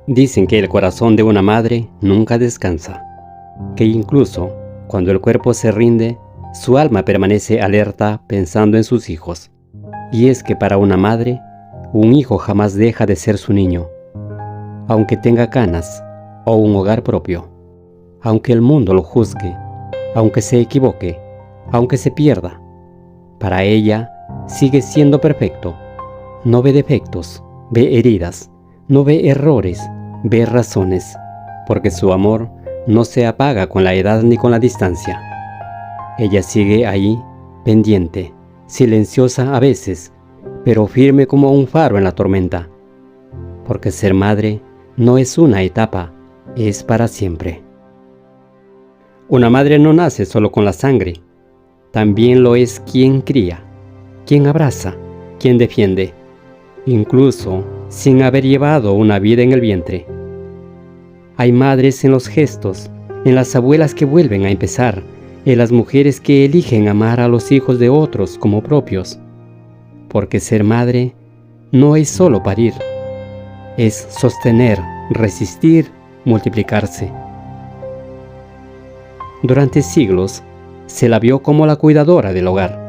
Dicen que el corazón de una madre nunca descansa, que incluso cuando el cuerpo se rinde, su alma permanece alerta pensando en sus hijos. Y es que para una madre, un hijo jamás deja de ser su niño, aunque tenga canas o un hogar propio, aunque el mundo lo juzgue, aunque se equivoque, aunque se pierda. Para ella sigue siendo perfecto. No ve defectos, ve heridas, no ve errores, ve razones, porque su amor no se apaga con la edad ni con la distancia. Ella sigue ahí, pendiente, silenciosa a veces, pero firme como un faro en la tormenta, porque ser madre no es una etapa, es para siempre. Una madre no nace solo con la sangre, también lo es quien cría, quien abraza, quien defiende, incluso sin haber llevado una vida en el vientre. Hay madres en los gestos, en las abuelas que vuelven a empezar, en las mujeres que eligen amar a los hijos de otros como propios. Porque ser madre no es solo parir, es sostener, resistir, multiplicarse. Durante siglos se la vio como la cuidadora del hogar,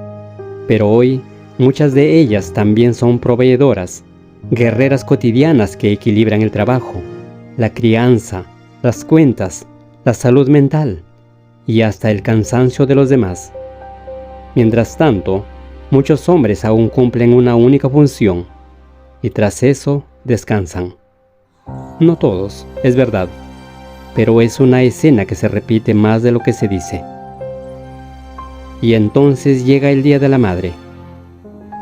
pero hoy muchas de ellas también son proveedoras, guerreras cotidianas que equilibran el trabajo, la crianza, las cuentas, la salud mental y hasta el cansancio de los demás. Mientras tanto, muchos hombres aún cumplen una única función y tras eso descansan. No todos, es verdad, pero es una escena que se repite más de lo que se dice. Y entonces llega el Día de la Madre,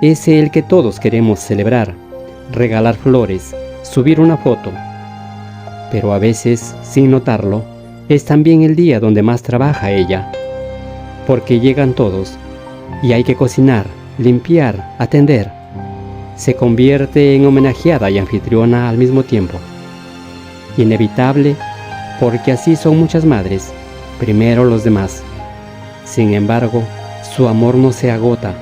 ese el que todos queremos celebrar, regalar flores, subir una foto. Pero a veces, sin notarlo, es también el día donde más trabaja ella, porque llegan todos y hay que cocinar, limpiar, atender. Se convierte en homenajeada y anfitriona al mismo tiempo. Inevitable, porque así son muchas madres, primero los demás. Sin embargo, su amor no se agota,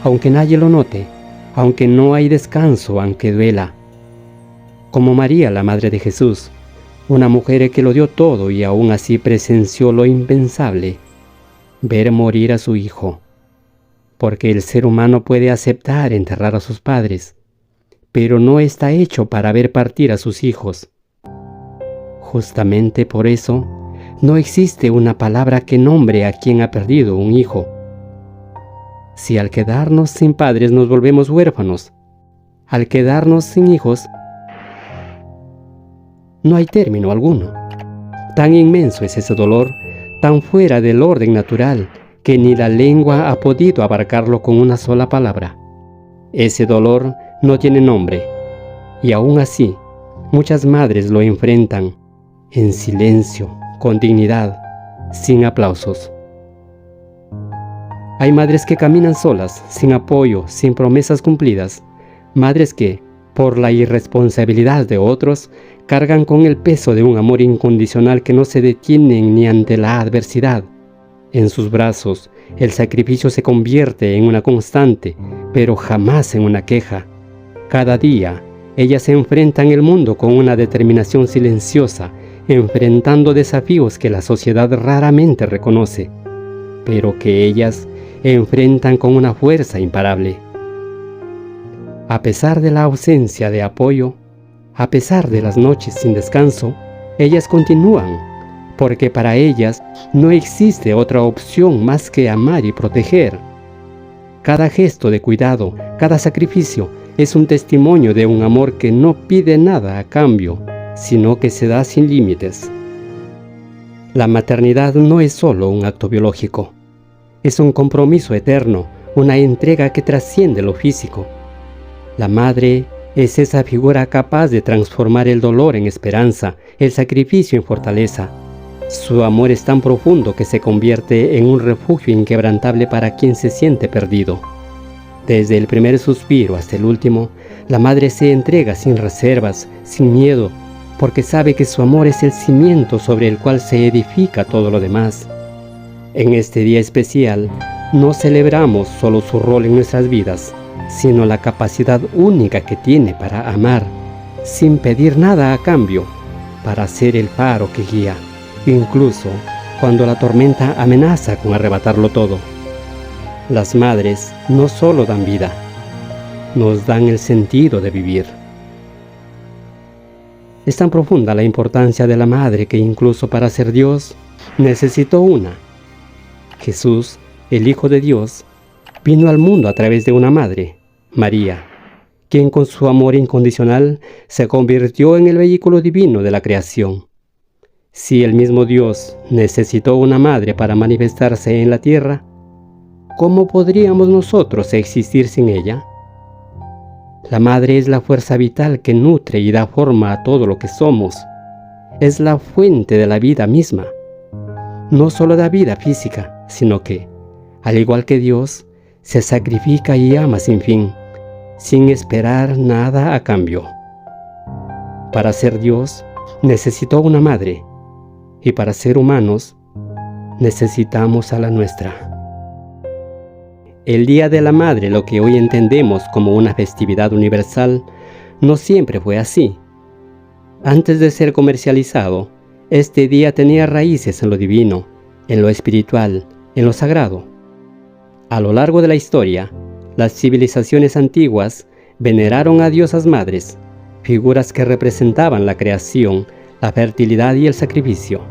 aunque nadie lo note, aunque no hay descanso, aunque duela. Como María, la Madre de Jesús, una mujer que lo dio todo y aún así presenció lo impensable, ver morir a su hijo. Porque el ser humano puede aceptar enterrar a sus padres, pero no está hecho para ver partir a sus hijos. Justamente por eso, no existe una palabra que nombre a quien ha perdido un hijo. Si al quedarnos sin padres nos volvemos huérfanos, al quedarnos sin hijos, no hay término alguno. Tan inmenso es ese dolor, tan fuera del orden natural, que ni la lengua ha podido abarcarlo con una sola palabra. Ese dolor no tiene nombre, y aún así, muchas madres lo enfrentan, en silencio, con dignidad, sin aplausos. Hay madres que caminan solas, sin apoyo, sin promesas cumplidas, madres que, por la irresponsabilidad de otros, cargan con el peso de un amor incondicional que no se detienen ni ante la adversidad. En sus brazos, el sacrificio se convierte en una constante, pero jamás en una queja. Cada día, ellas se enfrentan el mundo con una determinación silenciosa, enfrentando desafíos que la sociedad raramente reconoce, pero que ellas enfrentan con una fuerza imparable. A pesar de la ausencia de apoyo, a pesar de las noches sin descanso, ellas continúan, porque para ellas no existe otra opción más que amar y proteger. Cada gesto de cuidado, cada sacrificio es un testimonio de un amor que no pide nada a cambio, sino que se da sin límites. La maternidad no es solo un acto biológico, es un compromiso eterno, una entrega que trasciende lo físico. La madre es esa figura capaz de transformar el dolor en esperanza, el sacrificio en fortaleza. Su amor es tan profundo que se convierte en un refugio inquebrantable para quien se siente perdido. Desde el primer suspiro hasta el último, la madre se entrega sin reservas, sin miedo, porque sabe que su amor es el cimiento sobre el cual se edifica todo lo demás. En este día especial, no celebramos solo su rol en nuestras vidas, sino la capacidad única que tiene para amar, sin pedir nada a cambio, para ser el faro que guía, incluso cuando la tormenta amenaza con arrebatarlo todo. Las madres no solo dan vida, nos dan el sentido de vivir. Es tan profunda la importancia de la madre que incluso para ser Dios necesitó una. Jesús, el Hijo de Dios, vino al mundo a través de una madre, María, quien con su amor incondicional se convirtió en el vehículo divino de la creación. Si el mismo Dios necesitó una madre para manifestarse en la tierra, ¿cómo podríamos nosotros existir sin ella? La madre es la fuerza vital que nutre y da forma a todo lo que somos. Es la fuente de la vida misma. No solo da vida física, sino que, al igual que Dios, se sacrifica y ama sin fin, sin esperar nada a cambio. Para ser Dios, necesitó una madre, y para ser humanos, necesitamos a la nuestra. El Día de la Madre, lo que hoy entendemos como una festividad universal, no siempre fue así. Antes de ser comercializado, este día tenía raíces en lo divino, en lo espiritual, en lo sagrado. A lo largo de la historia, las civilizaciones antiguas veneraron a diosas madres, figuras que representaban la creación, la fertilidad y el sacrificio.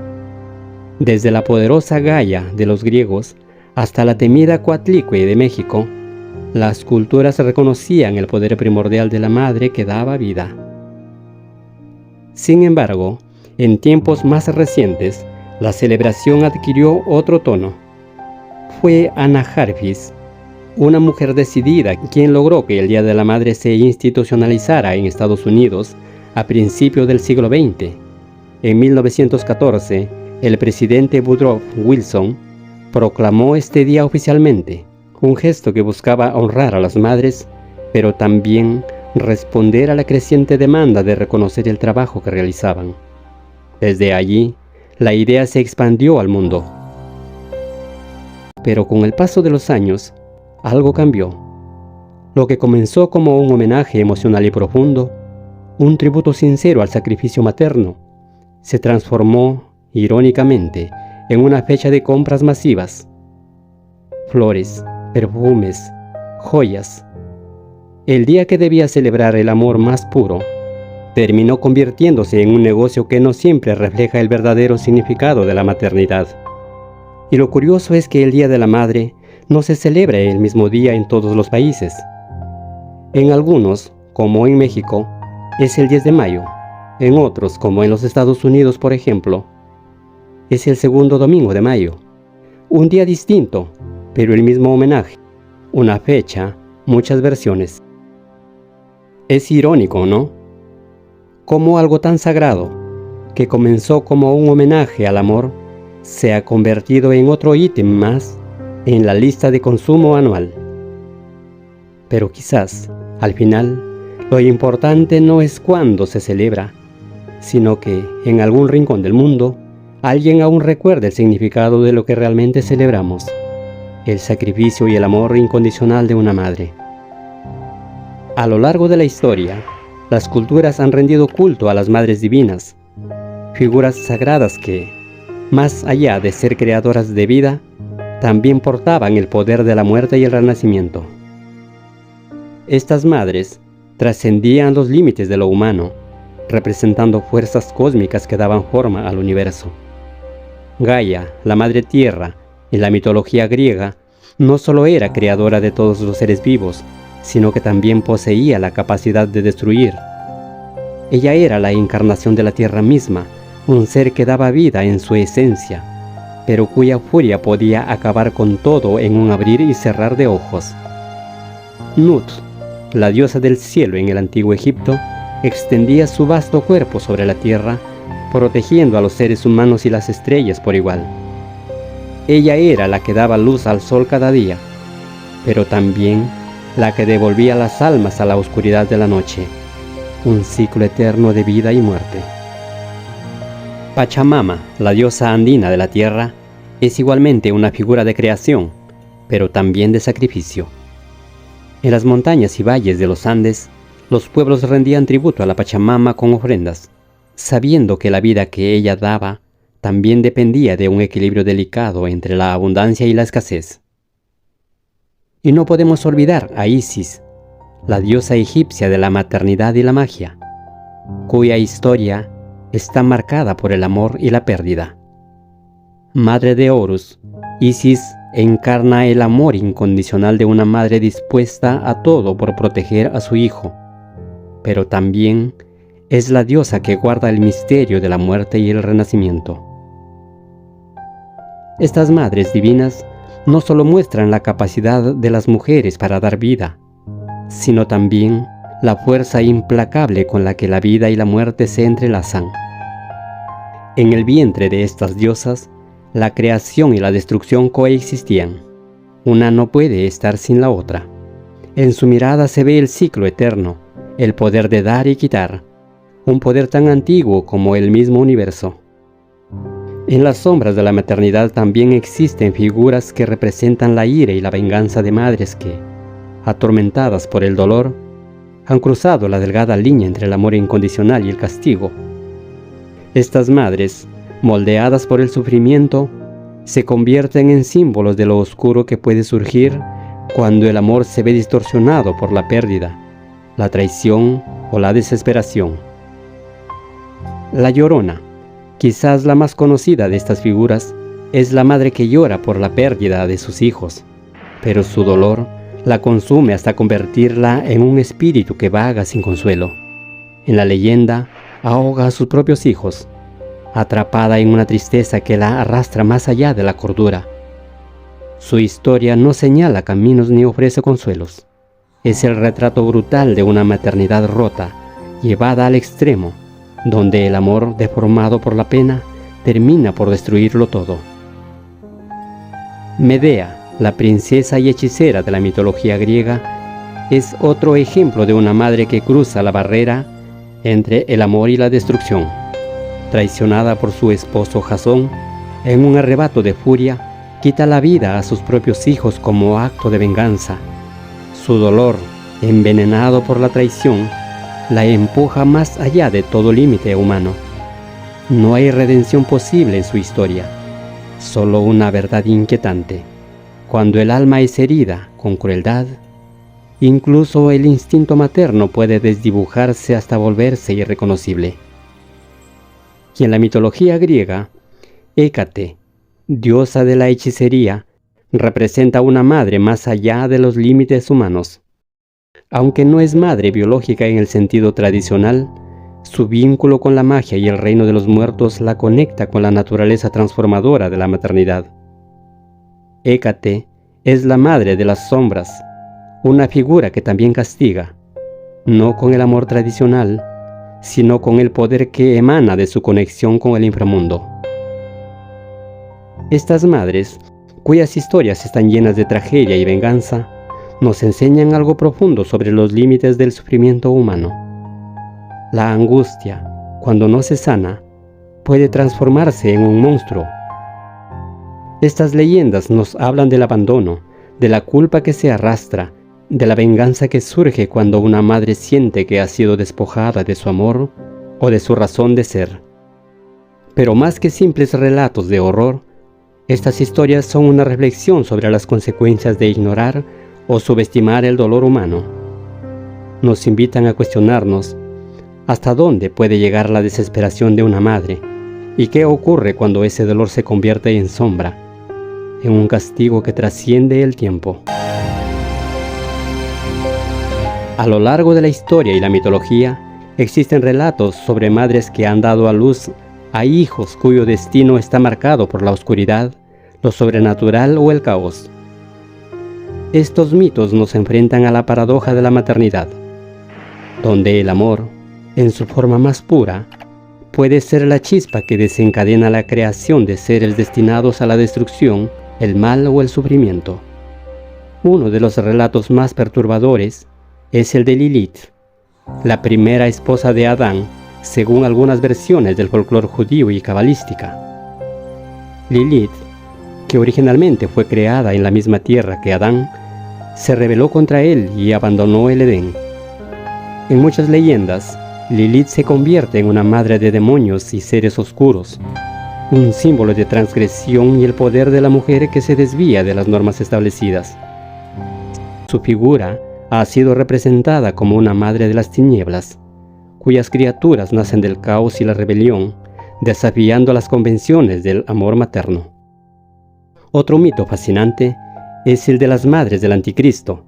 Desde la poderosa Gaia de los griegos hasta la temida Coatlicue de México, las culturas reconocían el poder primordial de la madre que daba vida. Sin embargo, en tiempos más recientes, la celebración adquirió otro tono. Fue Anna Jarvis, una mujer decidida, quien logró que el Día de la Madre se institucionalizara en Estados Unidos a principios del siglo XX. En 1914, el presidente Woodrow Wilson proclamó este día oficialmente, un gesto que buscaba honrar a las madres, pero también responder a la creciente demanda de reconocer el trabajo que realizaban. Desde allí, la idea se expandió al mundo. Pero con el paso de los años, algo cambió. Lo que comenzó como un homenaje emocional y profundo, un tributo sincero al sacrificio materno, se transformó, irónicamente, en una fecha de compras masivas. Flores, perfumes, joyas. El día que debía celebrar el amor más puro, terminó convirtiéndose en un negocio que no siempre refleja el verdadero significado de la maternidad. Y lo curioso es que el Día de la Madre no se celebra el mismo día en todos los países. En algunos, como en México, es el 10 de mayo. En otros, como en los Estados Unidos, por ejemplo, es el segundo domingo de mayo. Un día distinto, pero el mismo homenaje. Una fecha, muchas versiones. Es irónico, ¿no? Cómo algo tan sagrado, que comenzó como un homenaje al amor, se ha convertido en otro ítem más en la lista de consumo anual. Pero quizás, al final, lo importante no es cuándo se celebra, sino que, en algún rincón del mundo, alguien aún recuerda el significado de lo que realmente celebramos, el sacrificio y el amor incondicional de una madre. A lo largo de la historia, las culturas han rendido culto a las madres divinas, figuras sagradas que, más allá de ser creadoras de vida, también portaban el poder de la muerte y el renacimiento. Estas madres trascendían los límites de lo humano, representando fuerzas cósmicas que daban forma al universo. Gaia, la Madre Tierra, en la mitología griega, no solo era creadora de todos los seres vivos, sino que también poseía la capacidad de destruir. Ella era la encarnación de la Tierra misma, un ser que daba vida en su esencia, pero cuya furia podía acabar con todo en un abrir y cerrar de ojos. Nut, la diosa del cielo en el antiguo Egipto, extendía su vasto cuerpo sobre la tierra, protegiendo a los seres humanos y las estrellas por igual. Ella era la que daba luz al sol cada día, pero también la que devolvía las almas a la oscuridad de la noche, un ciclo eterno de vida y muerte. Pachamama, la diosa andina de la tierra, es igualmente una figura de creación, pero también de sacrificio. En las montañas y valles de los Andes, Los pueblos rendían tributo a la Pachamama con ofrendas, sabiendo que la vida que ella daba también dependía de un equilibrio delicado entre la abundancia y la escasez. Y no podemos olvidar a Isis, la diosa egipcia de la maternidad y la magia, cuya historia está marcada por el amor y la pérdida. Madre de Horus, Isis encarna el amor incondicional de una madre dispuesta a todo por proteger a su hijo, pero también es la diosa que guarda el misterio de la muerte y el renacimiento. Estas madres divinas no solo muestran la capacidad de las mujeres para dar vida, sino también la fuerza implacable con la que la vida y la muerte se entrelazan. En el vientre de estas diosas, la creación y la destrucción coexistían. Una no puede estar sin la otra. En su mirada se ve el ciclo eterno, el poder de dar y quitar, un poder tan antiguo como el mismo universo. En las sombras de la maternidad también existen figuras que representan la ira y la venganza de madres que, atormentadas por el dolor, han cruzado la delgada línea entre el amor incondicional y el castigo. Estas madres, moldeadas por el sufrimiento, se convierten en símbolos de lo oscuro que puede surgir cuando el amor se ve distorsionado por la pérdida, la traición o la desesperación. La Llorona, quizás la más conocida de estas figuras, es la madre que llora por la pérdida de sus hijos, pero su dolor la consume hasta convertirla en un espíritu que vaga sin consuelo. En la leyenda, ahoga a sus propios hijos, atrapada en una tristeza que la arrastra más allá de la cordura. Su historia no señala caminos ni ofrece consuelos. Es el retrato brutal de una maternidad rota, llevada al extremo, donde el amor, deformado por la pena, termina por destruirlo todo. Medea, la princesa y hechicera de la mitología griega, es otro ejemplo de una madre que cruza la barrera entre el amor y la destrucción. Traicionada por su esposo Jasón, en un arrebato de furia, quita la vida a sus propios hijos como acto de venganza. Su dolor, envenenado por la traición, la empuja más allá de todo límite humano. No hay redención posible en su historia, solo una verdad inquietante. Cuando el alma es herida con crueldad, incluso el instinto materno puede desdibujarse hasta volverse irreconocible. Y en la mitología griega, Hécate, diosa de la hechicería, representa una madre más allá de los límites humanos. Aunque no es madre biológica en el sentido tradicional, su vínculo con la magia y el reino de los muertos la conecta con la naturaleza transformadora de la maternidad. Hécate es la madre de las sombras, una figura que también castiga, no con el amor tradicional, sino con el poder que emana de su conexión con el inframundo. Estas madres, cuyas historias están llenas de tragedia y venganza, nos enseñan algo profundo sobre los límites del sufrimiento humano. La angustia, cuando no se sana, puede transformarse en un monstruo. Estas leyendas nos hablan del abandono, de la culpa que se arrastra, de la venganza que surge cuando una madre siente que ha sido despojada de su amor o de su razón de ser. Pero más que simples relatos de horror, estas historias son una reflexión sobre las consecuencias de ignorar o subestimar el dolor humano. Nos invitan a cuestionarnos hasta dónde puede llegar la desesperación de una madre y qué ocurre cuando ese dolor se convierte en sombra, en un castigo que trasciende el tiempo. A lo largo de la historia y la mitología, existen relatos sobre madres que han dado a luz a hijos cuyo destino está marcado por la oscuridad, lo sobrenatural o el caos. Estos mitos nos enfrentan a la paradoja de la maternidad, donde el amor, en su forma más pura, puede ser la chispa que desencadena la creación de seres destinados a la destrucción, el mal o el sufrimiento. Uno de los relatos más perturbadores es el de Lilith, la primera esposa de Adán, según algunas versiones del folclore judío y cabalística. Lilith, que originalmente fue creada en la misma tierra que Adán, se rebeló contra él y abandonó el Edén. En muchas leyendas, Lilith se convierte en una madre de demonios y seres oscuros, un símbolo de transgresión y el poder de la mujer que se desvía de las normas establecidas. Su figura ha sido representada como una madre de las tinieblas, cuyas criaturas nacen del caos y la rebelión, desafiando las convenciones del amor materno. Otro mito fascinante es el de las madres del anticristo,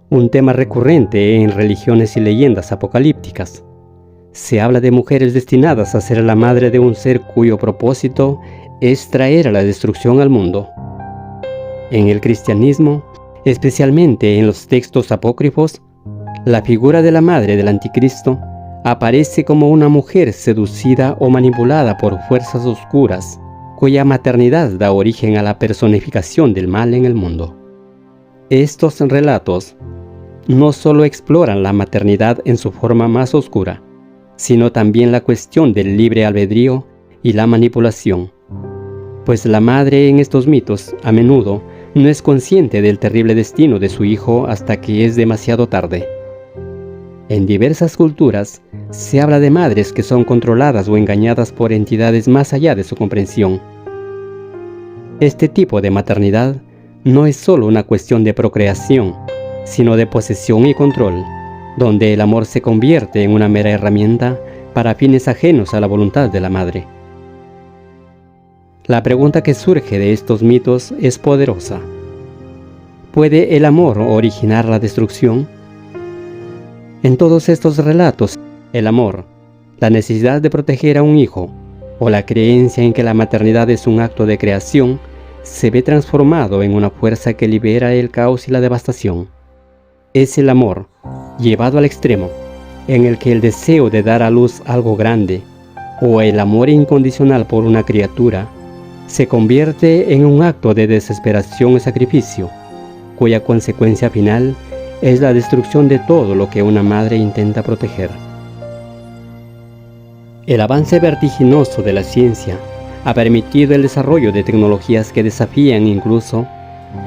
un tema recurrente en religiones y leyendas apocalípticas. Se habla de mujeres destinadas a ser la madre de un ser cuyo propósito es traer a la destrucción al mundo. En el cristianismo, especialmente en los textos apócrifos, la figura de la madre del anticristo aparece como una mujer seducida o manipulada por fuerzas oscuras, cuya maternidad da origen a la personificación del mal en el mundo. Estos relatos no solo exploran la maternidad en su forma más oscura, sino también la cuestión del libre albedrío y la manipulación, pues la madre en estos mitos a menudo no es consciente del terrible destino de su hijo hasta que es demasiado tarde. En diversas culturas se habla de madres que son controladas o engañadas por entidades más allá de su comprensión. Este tipo de maternidad no es solo una cuestión de procreación, sino de posesión y control, donde el amor se convierte en una mera herramienta para fines ajenos a la voluntad de la madre. La pregunta que surge de estos mitos es poderosa. ¿Puede el amor originar la destrucción? En todos estos relatos, el amor, la necesidad de proteger a un hijo, o la creencia en que la maternidad es un acto de creación, se ve transformado en una fuerza que libera el caos y la devastación. Es el amor, llevado al extremo, en el que el deseo de dar a luz algo grande, o el amor incondicional por una criatura, se convierte en un acto de desesperación y sacrificio, cuya consecuencia final es la destrucción de todo lo que una madre intenta proteger. El avance vertiginoso de la ciencia ha permitido el desarrollo de tecnologías que desafían incluso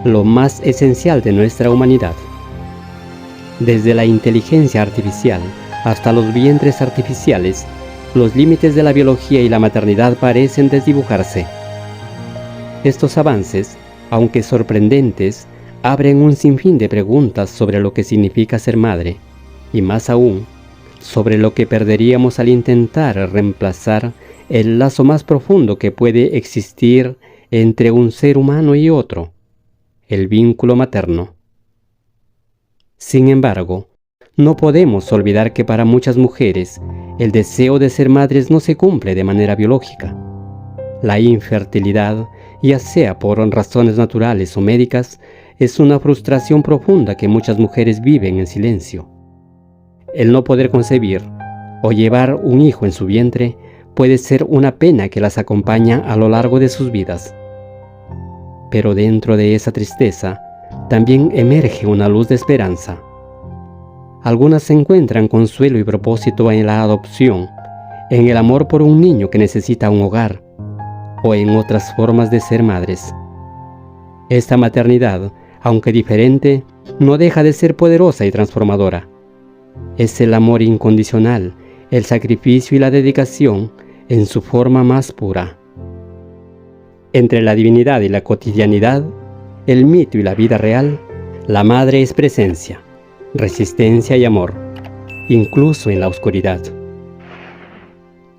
lo más esencial de nuestra humanidad. Desde la inteligencia artificial hasta los vientres artificiales, los límites de la biología y la maternidad parecen desdibujarse. Estos avances, aunque sorprendentes, abren un sinfín de preguntas sobre lo que significa ser madre, y más aún, sobre lo que perderíamos al intentar reemplazar el lazo más profundo que puede existir entre un ser humano y otro, el vínculo materno. Sin embargo, no podemos olvidar que para muchas mujeres, el deseo de ser madres no se cumple de manera biológica. La infertilidad, ya sea por razones naturales o médicas, es una frustración profunda que muchas mujeres viven en silencio. El no poder concebir o llevar un hijo en su vientre puede ser una pena que las acompaña a lo largo de sus vidas. Pero dentro de esa tristeza también emerge una luz de esperanza. Algunas encuentran consuelo y propósito en la adopción, en el amor por un niño que necesita un hogar, o en otras formas de ser madres. Esta maternidad, aunque diferente, no deja de ser poderosa y transformadora. Es el amor incondicional, el sacrificio y la dedicación en su forma más pura. Entre la divinidad y la cotidianidad, el mito y la vida real, la madre es presencia, resistencia y amor, incluso en la oscuridad.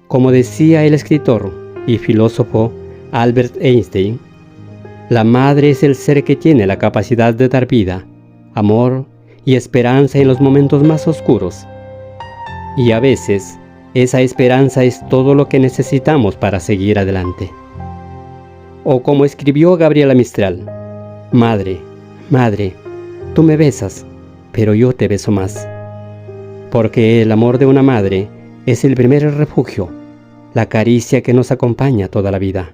Como decía el escritor y filósofo Albert Einstein, la madre es el ser que tiene la capacidad de dar vida, amor y esperanza en los momentos más oscuros. Y a veces, esa esperanza es todo lo que necesitamos para seguir adelante. O como escribió Gabriela Mistral, Madre, madre, tú me besas, pero yo te beso más. Porque el amor de una madre es el primer refugio, la caricia que nos acompaña toda la vida.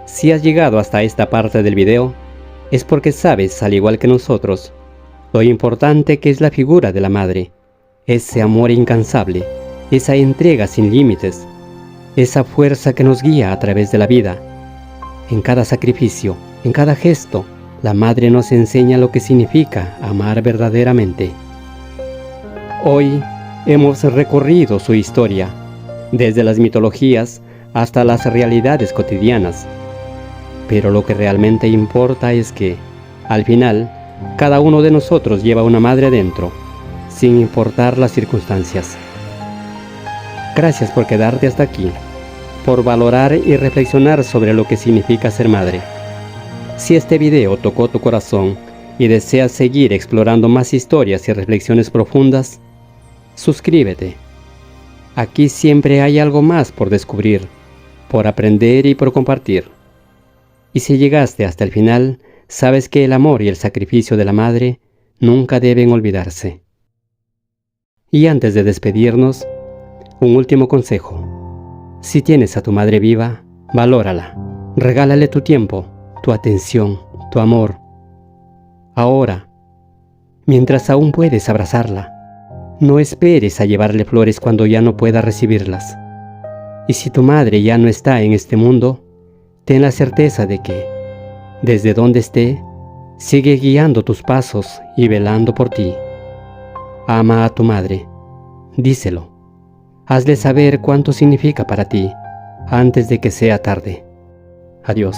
Si has llegado hasta esta parte del video, es porque sabes, al igual que nosotros, lo importante que es la figura de la madre, ese amor incansable, esa entrega sin límites, esa fuerza que nos guía a través de la vida. En cada sacrificio, en cada gesto, la madre nos enseña lo que significa amar verdaderamente. Hoy hemos recorrido su historia, desde las mitologías hasta las realidades cotidianas. Pero lo que realmente importa es que, al final, cada uno de nosotros lleva una madre dentro, sin importar las circunstancias. Gracias por quedarte hasta aquí, por valorar y reflexionar sobre lo que significa ser madre. Si este video tocó tu corazón y deseas seguir explorando más historias y reflexiones profundas, suscríbete. Aquí siempre hay algo más por descubrir, por aprender y por compartir. Y si llegaste hasta el final, sabes que el amor y el sacrificio de la madre nunca deben olvidarse. Y antes de despedirnos, un último consejo. Si tienes a tu madre viva, valórala. Regálale tu tiempo, tu atención, tu amor. Ahora, mientras aún puedes abrazarla, no esperes a llevarle flores cuando ya no pueda recibirlas. Y si tu madre ya no está en este mundo, ten la certeza de que, desde donde esté, sigue guiando tus pasos y velando por ti. Ama a tu madre, díselo. Hazle saber cuánto significa para ti antes de que sea tarde. Adiós.